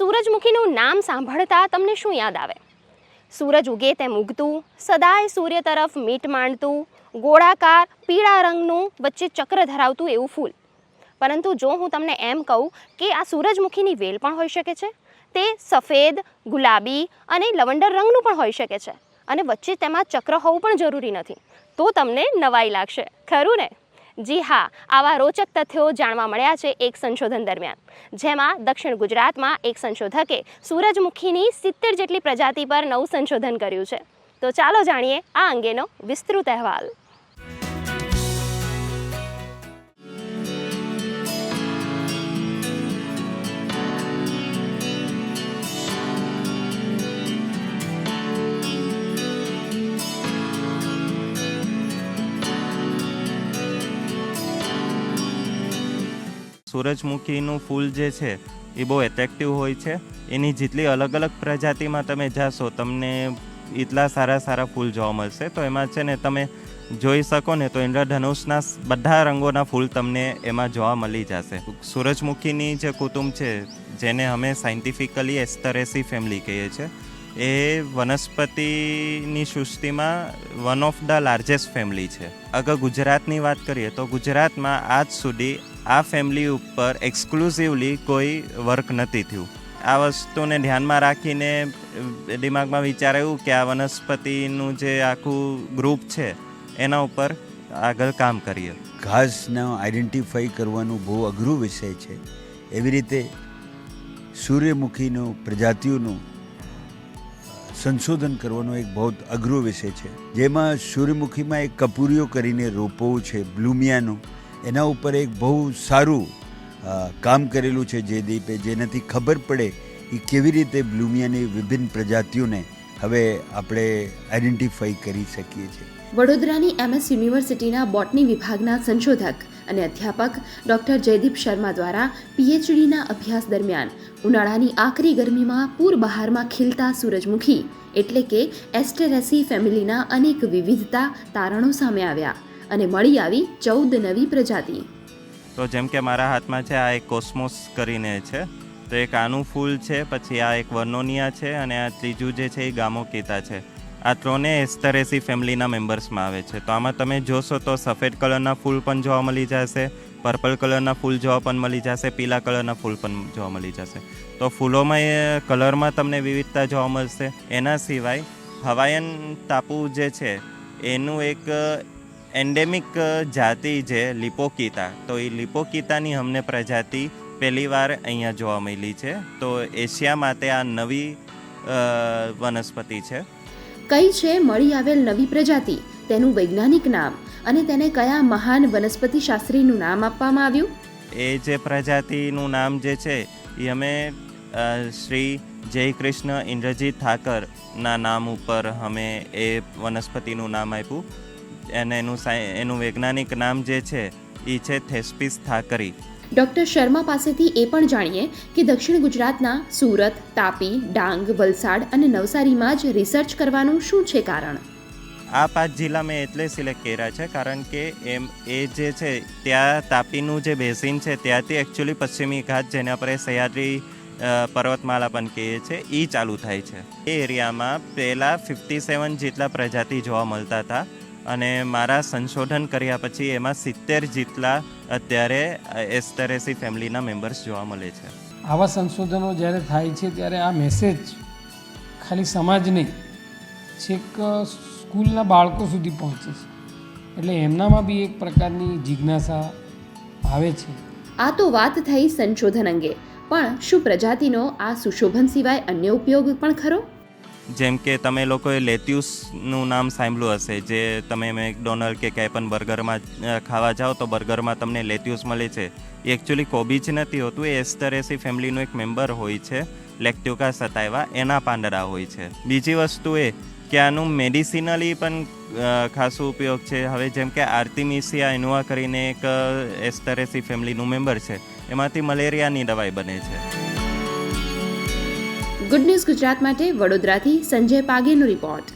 સૂરજમુખીનું નામ સાંભળતા તમને શું યાદ આવે? સૂરજ ઉગે તેમ ઉગતું, સદાય સૂર્ય તરફ મીટ માંડતું, ગોળાકાર પીળા રંગનું વચ્ચે ચક્ર ધરાવતું એવું ફૂલ. પરંતુ જો હું તમને એમ કહું કે આ સૂરજમુખીની વેલ પણ હોઈ શકે છે, તે સફેદ, ગુલાબી અને લવંડર રંગનું પણ હોઈ શકે છે અને વચ્ચે તેમાં ચક્ર હોવું પણ જરૂરી નથી, તો તમને નવાઈ લાગશે, ખરું ને? જી હા, આવા રોચક તથ્યો જાણવા મળ્યા છે એક સંશોધન દરમિયાન, જેમાં દક્ષિણ ગુજરાતમાં એક સંશોધકે સૂરજમુખીની 70 જેટલી પ્રજાતિ પર નવું સંશોધન કર્યું છે. તો ચાલો જાણીએ આ અંગેનો વિસ્તૃત અહેવાલ. સૂરજમુખીનું ફૂલ જે છે એ બહુ એટ્રેક્ટિવ હોય છે. એની જેટલી અલગ અલગ પ્રજાતિમાં તમે જાશો તમને એટલા સારા ફૂલ જોવા મળશે. તો એમાં છે ને તમે જોઈ શકો ને તો ઇન્દ્રધનુષના બધા રંગોના ફૂલ તમને એમાં જોવા મળી જશે. સૂરજમુખીની જે કુટુંબ છે જેને અમે સાયન્ટિફિકલી એસ્ટરેસી ફેમિલી કહીએ છીએ, એ વનસ્પતિની સૃષ્ટિમાં one of the largest family છે. અગર ગુજરાતની વાત કરીએ તો ગુજરાતમાં આજ સુધી આ ફેમિલી ઉપર એક્સક્લુઝિવલી કોઈ વર્ક નથી થયું. આ વસ્તુને ધ્યાનમાં રાખીને દિમાગમાં વિચારાયું કે આ વનસ્પતિનું જે આખું ગ્રુપ છે એના ઉપર આગળ કામ કરીએ. ઘાસને આઈડેન્ટિફાઈ કરવાનું બહુ અઘરું વિષય છે. એવી રીતે સૂર્યમુખીનું પ્રજાતિઓનું સંશોધન કરવાનો એક બહુ અઘરો વિષય છે. જેમાં સૂર્યમુખીમાં એક કપૂરીઓ કરીને રોપો છે બ્લુમિયાનું, એના ઉપર એક બહુ સારું કામ કરેલું છે જયદીપે, જેનાથી ખબર પડે કે કેવી રીતે બ્લુમિયાની વિભિન્ન પ્રજાતિઓને હવે આપણે આઈડેન્ટિફાઈ કરી શકીએ છીએ. વડોદરાની MS યુનિવર્સિટીના બોટની વિભાગના સંશોધક અને અધ્યાપક ડૉક્ટર જયદીપ શર્મા દ્વારા PhDના અભ્યાસ દરમિયાન ઉનાળાની આકરી ગરમીમાં પૂર બહારમાં ખીલતા સૂરજમુખી એટલે કે એસ્ટેરેસી ફેમિલીના અનેક વિવિધતા તારણો સામે આવ્યા અને મળી આવી 14 નવી પ્રજાતિ. તો જેમ કે મારા હાથમાં છે આ એક કોસ્મોસ કરીને છે, તો એક આનું ફૂલ છે, પછી આ એક વર્નોનિયા છે અને આ ત્રીજું જે છે એ ગામોકીતા છે. આ ત્રણે એસ્ટરેસી ફેમિલીના મેમ્બર્સમાં આવે છે. તો આમાં તમે જોશો તો સફેદ કલરના ફૂલ પણ જોવા મળી જશે, પર્પલ કલરના ફૂલ જોવા પણ મળી જશે, પીલા કલરના ફૂલ પણ જોવા મળી જશે. તો ફૂલોમાં એ કલરમાં તમને વિવિધતા જોવા મળશે. એના સિવાય હવાયન ટાપુ જે છે એનું એક એન્ડેમિક જાતિ છે લિપોકીતા. તો એ લિપોકીતાની અમને પ્રજાતિ પહેલી વાર અહીંયા જોવા મળી છે. તો એશિયા માટે આ નવી વનસ્પતિ છે. કઈ છે મળી આવેલ નવી પ્રજાતિ, તેનું વૈજ્ઞાનિક નામ અને તેને કયા મહાન વનસ્પતિ શાસ્ત્રીનું નામ આપવામાં આવ્યું? એ જે પ્રજાતિનું નામ જે છે એ અમે શ્રી જયકૃષ્ણ ઇન્દ્રજીત ઠાકરના નામ ઉપર અમે એ વનસ્પતિનું નામ આપ્યું. અને એનું વૈજ્ઞાનિક નામ જે છે એ છે થેસ્પિસ થાકરી. ડૉક્ટર શર્મા પાસેથી એ પણ જાણીએ કે દક્ષિણ ગુજરાતના સુરત, તાપી, ડાંગ, વલસાડ અને નવસારીમાં જ રિસર્ચ કરવાનું શું છે કારણ? આ 5 જિલ્લા મેં એટલે સિલેક્ટ કર્યા છે કારણ કે એ જે છે ત્યાં તાપીનું જે બેઝિન છે ત્યાંથી એકચ્યુઅલી પશ્ચિમી ઘાટ, જેને આપણે સહ્યાદ્રી પર્વતમાળા પણ કહીએ છીએ, એ ચાલુ થાય છે. એ એરિયામાં પહેલાં 57 જેટલા પ્રજાતિ જોવા મળતા હતા અને મારા સંશોધન કર્યા પછી એમાં 70 જેટલા અત્યારે એસ્ટરેસી ફેમિલીના મેમ્બર્સ જોવા મળે છે. આવા સંશોધનો જ્યારે થાય છે ત્યારે આ મેસેજ ખાલી સમાજ નહીં, છેક સ્કૂલના બાળકો સુધી પહોંચે છે. એટલે એમનામાં બી એક પ્રકારની જિજ્ઞાસા આવે છે. આ તો વાત થઈ સંશોધન અંગે, પણ શું પ્રજાતિનો આ સુશોભન સિવાય અન્ય ઉપયોગ પણ ખરો? જેમ કે તમે લોકોએ લેટ્યુસનું નામ સાંભળ્યું હશે, જે તમે મેકડોનલ્ડ કે ક્યાંય પણ બર્ગરમાં ખાવા જાઓ તો બર્ગરમાં તમને લેટ્યુસ મળે છે. એ એકચ્યુઅલી કોબી જ નથી હોતું, એ એસ્ટરેસી ફેમિલીનો એક મેમ્બર હોય છે, લેક્ટ્યુકા સતાઇવા, એના પાંદડા હોય છે. બીજી વસ્તુ એ કે આનું મેડિસિનલી પણ ખાસો ઉપયોગ છે. હવે જેમ કે આર્ટિમિસિયા ઇન્વા કરીને એક એસ્ટરેસી ફેમિલીનું મેમ્બર છે, એમાંથી મલેરિયાની દવાઈ બને છે. ગુડ ન્યૂઝ ગુજરાત માટે વડોદરાથી સંજય પાગેનો રિપોર્ટ.